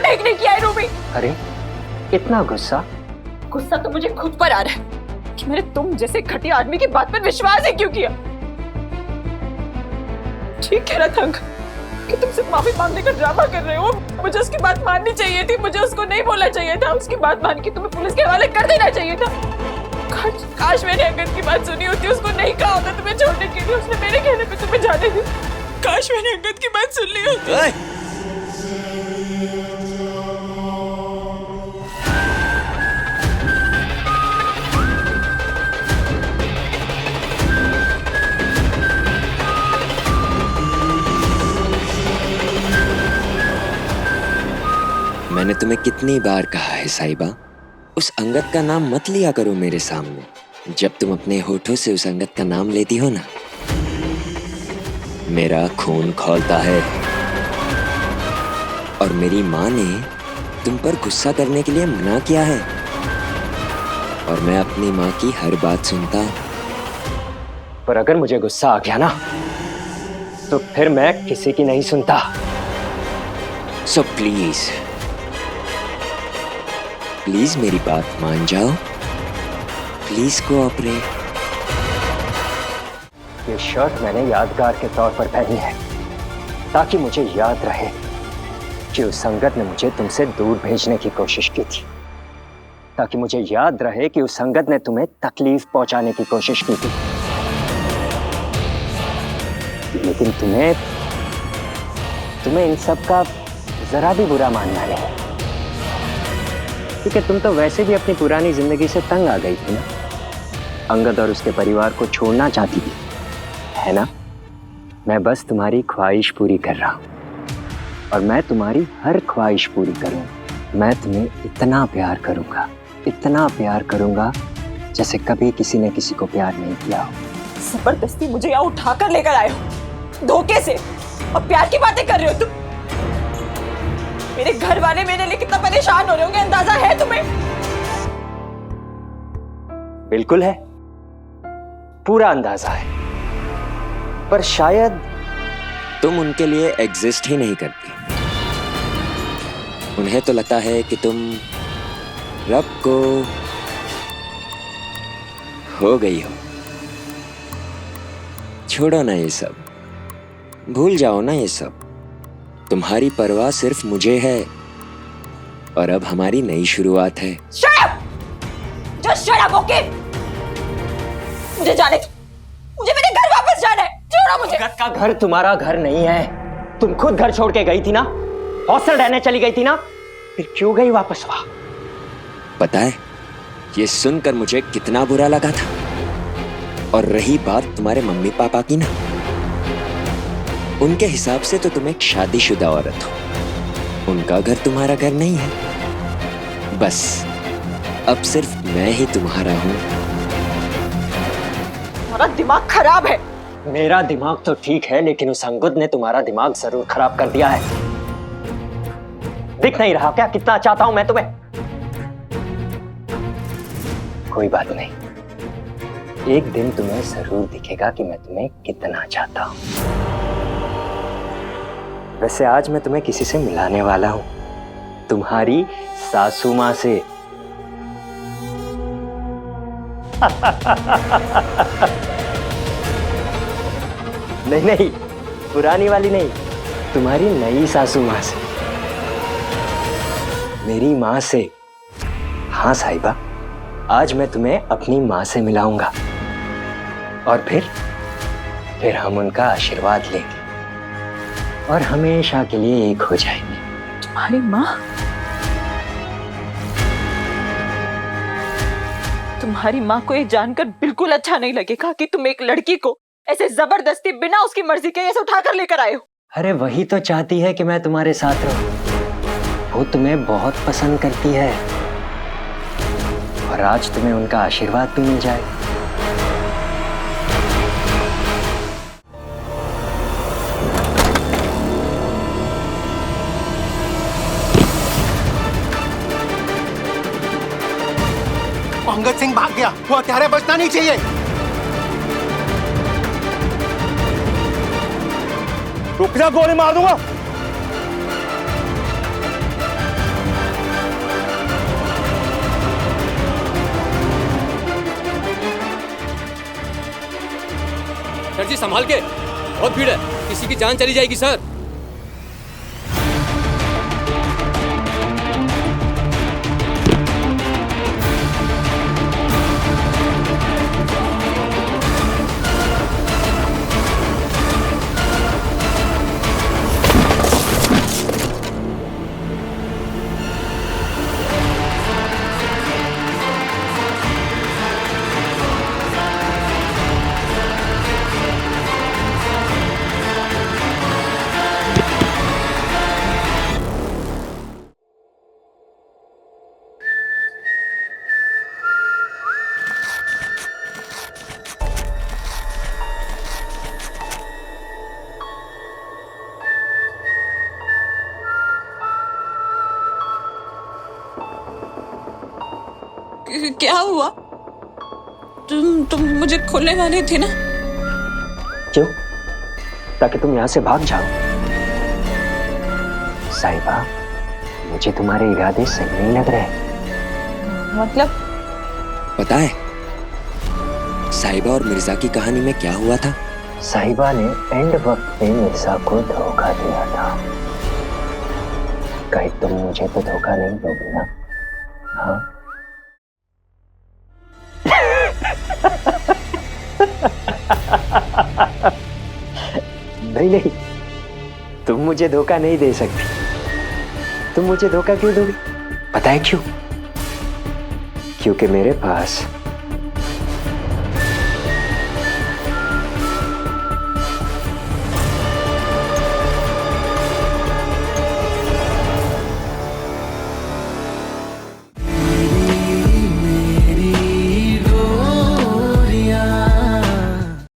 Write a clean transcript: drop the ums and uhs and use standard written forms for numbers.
फेंकने की आई रूबी। अरे इतना गुस्सा? गुस्सा तो मुझे खुद पर आ रहा है कि मैंने तुम जैसे घटिया आदमी की बात पर विश्वास ही क्यों किया। ठीक कह रहा था अंकल कि तुम सिर्फ माफी मांगने का ड्रामा कर रहे हो। मुझे उसकी बात माननी चाहिए थी, मुझे उसको नहीं बोलना चाहिए था। उसकी बात मान के तुम्हें पुलिस के हवाले कर देना चाहिए था। काश मैंने अंगद की बात सुनी होती, उसको नहीं कहा होता तुम्हें छोड़ने के लिए, उसने मेरे कहने पे तुम्हें जाने दी। काश मैंने अंगद की बात सुन ली होती। मैंने तुम्हें कितनी बार कहा है साहिबा, उस अंगद का नाम मत लिया करो मेरे सामने। जब तुम अपने होठों से उस अंगद का नाम लेती हो ना, मेरा खून खौलता है। और मेरी माँ ने तुम पर गुस्सा करने के लिए मना किया है, और मैं अपनी माँ की हर बात सुनता हूँ। पर अगर मुझे गुस्सा आ गया ना, तो फिर मैं किसी की नहीं सुनता। सो प्लीज प्लीज मेरी बात मान जाओ। Please cooperate. ये शर्ट मैंने यादगार के तौर पर पहनी है, ताकि मुझे याद रहे कि उस संगत ने मुझे तुमसे दूर भेजने की कोशिश की थी, ताकि मुझे याद रहे कि उस संगत ने तुम्हें तकलीफ पहुंचाने की कोशिश की थी। लेकिन तुम्हें इन सब का जरा भी बुरा मानना नहीं, क्योंकि तुम तो वैसे भी अपनी पुरानी जिंदगी से तंग आ गई थी ना। अंगद और उसके परिवार को छोड़ना चाहती थी, है ना? मैं बस तुम्हारी ख्वाहिश पूरी कर रहा हूं, और मैं तुम्हारी हर ख्वाहिश पूरी करूंगा। मैं तुम्हें इतना प्यार करूंगा जैसे कभी किसी ने किसी को प्यार नहीं किया हो। जबरदस्ती मुझे यहाँ उठाकर लेकर आए हो, धोखे से, और प्यार की बातें कर रहे हो तुम। मेरे घर वाले मेरे लिए कितना परेशान हो रहे होंगे, अंदाजा है तुम्हें? बिल्कुल है, पूरा अंदाजा है। पर शायद तुम उनके लिए एग्जिस्ट ही नहीं करती। उन्हें तो लगता है कि तुम रब को हो गई हो। छोड़ो ना ये सब, भूल जाओ ना ये सब। तुम्हारी परवाह सिर्फ मुझे है, और अब हमारी नई शुरुआत है। Shut up! Just shut up, okay? मुझे जाने दो, मुझे मेरे घर वापस जाना है। छोड़ो मुझे। अंगद का घर तुम्हारा घर नहीं है। तुम खुद घर छोड़ के गई थी ना, हॉस्टल रहने चली गई थी ना, फिर क्यों गई वापस वहां? पता है, ये सुनकर मुझे कितना बुरा लगा था। और रही बात तुम्हारे मम्मी पापा की ना, उनके हिसाब से तो तुम एक शादीशुदा औरत हो। उनका घर तुम्हारा घर नहीं है। बस अब सिर्फ मैं ही तुम्हारा हूं। तुम्हारा दिमाग खराब है। मेरा दिमाग तो ठीक है, लेकिन उस अंगद ने तुम्हारा दिमाग जरूर खराब कर दिया है। दिख नहीं रहा क्या कितना चाहता हूं मैं तुम्हें? कोई बात नहीं, एक दिन तुम्हें जरूर दिखेगा कि मैं तुम्हें कितना चाहता हूं। वैसे आज मैं तुम्हें किसी से मिलाने वाला हूं, तुम्हारी सासू मां से। नहीं, पुरानी वाली नहीं, तुम्हारी नई सासू मां से, मेरी मां से। हाँ साहिबा, आज मैं तुम्हें अपनी मां से मिलाऊंगा, और फिर हम उनका आशीर्वाद लेंगे और हमेशा के लिए एक हो जाएंगे। तुम्हारी माँ? तुम्हारी माँ को ये जानकर बिल्कुल अच्छा नहीं लगेगा कि तुम एक लड़की को ऐसे जबरदस्ती बिना उसकी मर्जी के ऐसे उठाकर लेकर आए हो। अरे वही तो चाहती है कि मैं तुम्हारे साथ रहूं। वो तुम्हें बहुत पसंद करती है, और आज तुम्हें उनका आशीर्वाद भी मिल जाए। अंगद सिंह भाग गया, वो हत्यारे बचना नहीं चाहिए। रुक जा, गोली मार दूंगा। सर जी संभाल के, बहुत भीड़ है, किसी की जान चली जाएगी सर। क्या हुआ? तुम मुझे खोलने वाली थी ना? क्यों? ताकि तुम यहाँ से भाग जाओ। साहिबा, मुझे तुम्हारे इरादे सही नहीं लग रहे। मतलब? पता है साहिबा और मिर्जा की कहानी में क्या हुआ था? साहिबा ने एंड वक्त में मिर्जा को धोखा दिया था। कहीं तुम मुझे तो धोखा नहीं दोगी ना? हाँ? नहीं नहीं, तुम मुझे धोखा नहीं दे सकती। तुम मुझे धोखा क्यों दोगी? पता है क्यों? क्योंकि मेरे पास